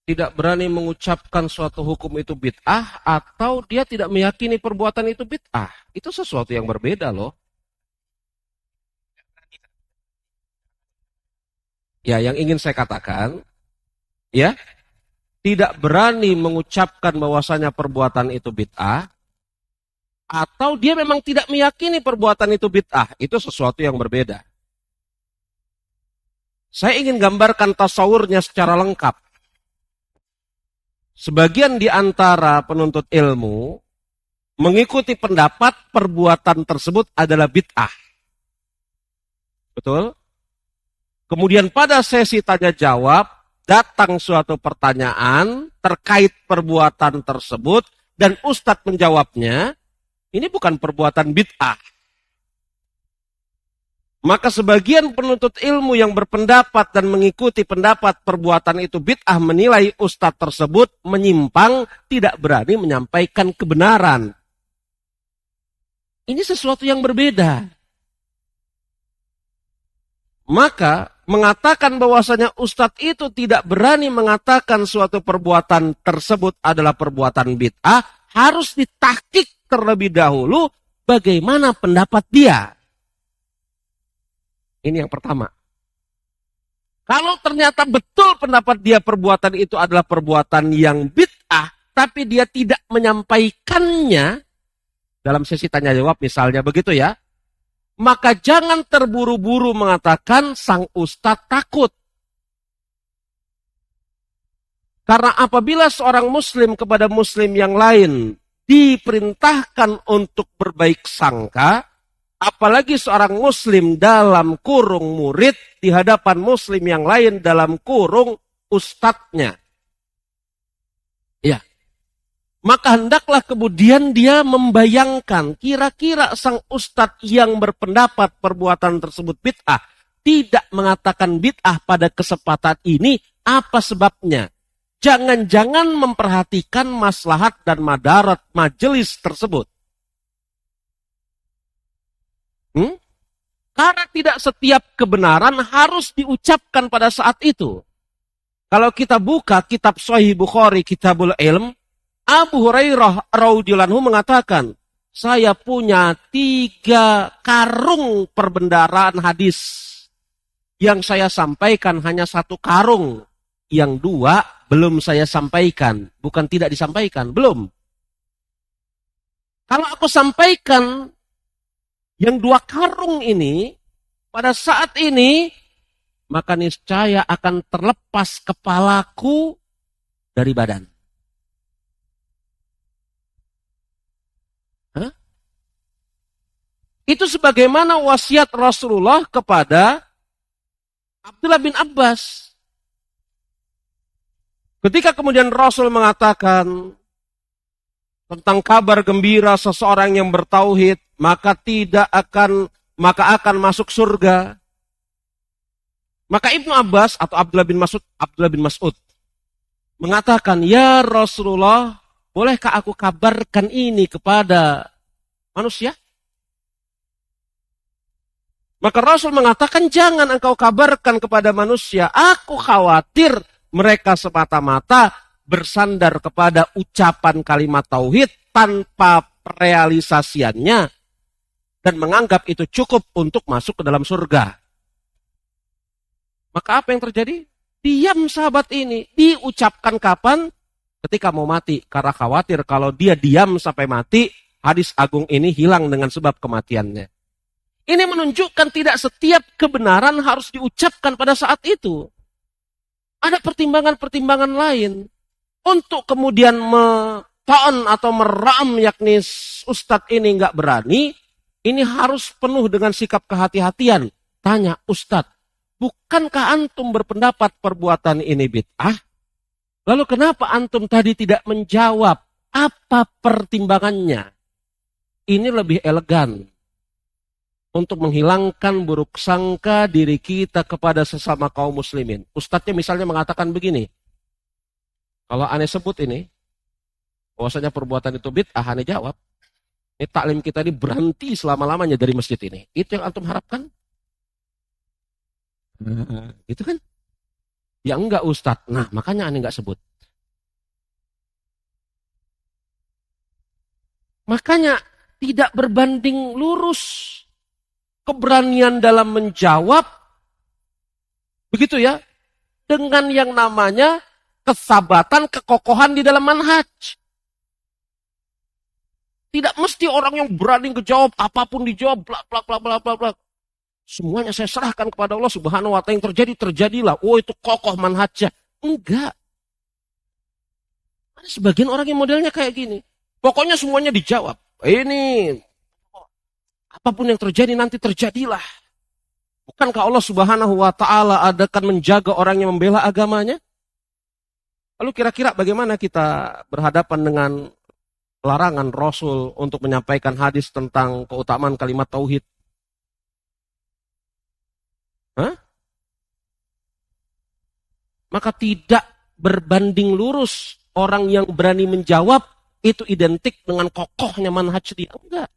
tidak berani mengucapkan suatu hukum itu bid'ah, atau dia tidak meyakini perbuatan itu bid'ah. Itu sesuatu yang berbeda loh. Ya, yang ingin saya katakan, ya, tidak berani mengucapkan bahwasanya perbuatan itu bid'ah, atau dia memang tidak meyakini perbuatan itu bid'ah. Itu sesuatu yang berbeda. Saya ingin gambarkan tasawurnya secara lengkap. Sebagian di antara penuntut ilmu mengikuti pendapat perbuatan tersebut adalah bid'ah. Betul? Kemudian pada sesi tanya jawab, datang suatu pertanyaan terkait perbuatan tersebut, dan ustadz menjawabnya, ini bukan perbuatan bid'ah. Maka sebagian penuntut ilmu yang berpendapat dan mengikuti pendapat perbuatan itu bid'ah menilai ustadz tersebut menyimpang, tidak berani menyampaikan kebenaran. Ini sesuatu yang berbeda. Maka mengatakan bahwasanya ustadz itu tidak berani mengatakan suatu perbuatan tersebut adalah perbuatan bid'ah, harus ditahqiq terlebih dahulu bagaimana pendapat dia. Ini yang pertama. Kalau ternyata betul pendapat dia perbuatan itu adalah perbuatan yang bid'ah, tapi dia tidak menyampaikannya dalam sesi tanya jawab misalnya begitu ya, maka jangan terburu-buru mengatakan sang ustadz takut. Karena apabila seorang muslim kepada muslim yang lain diperintahkan untuk berbaik sangka, apalagi seorang muslim dalam kurung murid di hadapan muslim yang lain dalam kurung ustadznya. Ya. Maka hendaklah kemudian dia membayangkan kira-kira sang ustadz yang berpendapat perbuatan tersebut bid'ah tidak mengatakan bid'ah pada kesempatan ini, apa sebabnya? Jangan-jangan memperhatikan maslahat dan madarat majelis tersebut. Karena tidak setiap kebenaran harus diucapkan pada saat itu. Kalau kita buka kitab Sahih Bukhari, Kitabul Ilm, Abu Hurairah radhiyallahu anhu mengatakan, saya punya 3 karung perbendaharaan hadis. Yang saya sampaikan hanya 1 karung. Yang 2 belum saya sampaikan. Bukan tidak disampaikan, belum. Kalau aku sampaikan yang 2 karung ini, pada saat ini, maka niscaya akan terlepas kepalaku dari badan. Hah? Itu sebagaimana wasiat Rasulullah kepada Abdullah bin Abbas. Ketika kemudian Rasul mengatakan tentang kabar gembira seseorang yang bertauhid, maka akan masuk surga. Maka Ibnu Abbas atau Abdullah bin Mas'ud mengatakan, ya Rasulullah, bolehkah aku kabarkan ini kepada manusia? Maka Rasul mengatakan, jangan engkau kabarkan kepada manusia. Aku khawatir mereka semata-mata bersandar kepada ucapan kalimat tauhid tanpa realisasiannya dan menganggap itu cukup untuk masuk ke dalam surga. Maka apa yang terjadi? Diam sahabat ini. Diucapkan kapan? Ketika mau mati. Karena khawatir kalau dia diam sampai mati, hadis agung ini hilang dengan sebab kematiannya. Ini menunjukkan tidak setiap kebenaran harus diucapkan pada saat itu. Ada pertimbangan-pertimbangan lain. Untuk kemudian ta'an atau meram, yakni ustadz ini nggak berani, ini harus penuh dengan sikap kehati-hatian. Tanya, ustadz, bukankah antum berpendapat perbuatan ini bid'ah? Lalu kenapa antum tadi tidak menjawab? Apa pertimbangannya? Ini lebih elegan untuk menghilangkan buruk sangka diri kita kepada sesama kaum muslimin. Ustadznya misalnya mengatakan begini, kalau aneh sebut ini, bahwasanya perbuatan itu bid'ah, aneh jawab, ini taklim kita ini berhenti selama-lamanya dari masjid ini. Itu yang antum harapkan? Itu kan? Ya enggak Ustadz. Nah makanya aneh enggak sebut. Makanya tidak berbanding lurus keberanian dalam menjawab, begitu ya, dengan yang namanya kesabatan, kekokohan di dalam manhaj. Tidak mesti orang yang berani ngejawab, apapun dijawab, blak, blak, blak, blak, blak, blak. Semuanya saya serahkan kepada Allah Subhanahu wa Ta'ala, yang terjadi, terjadilah. Oh, itu kokoh manhajnya. Enggak. Ada sebagian orang yang modelnya kayak gini. Pokoknya semuanya dijawab. Ini, apapun yang terjadi nanti terjadilah. Bukankah Allah Subhanahu wa Ta'ala akan menjaga orang yang membela agamanya? Lalu kira-kira bagaimana kita berhadapan dengan larangan Rasul untuk menyampaikan hadis tentang keutamaan kalimat tauhid? Hah? Maka tidak berbanding lurus orang yang berani menjawab itu identik dengan kokohnya manhaj dia. Enggak.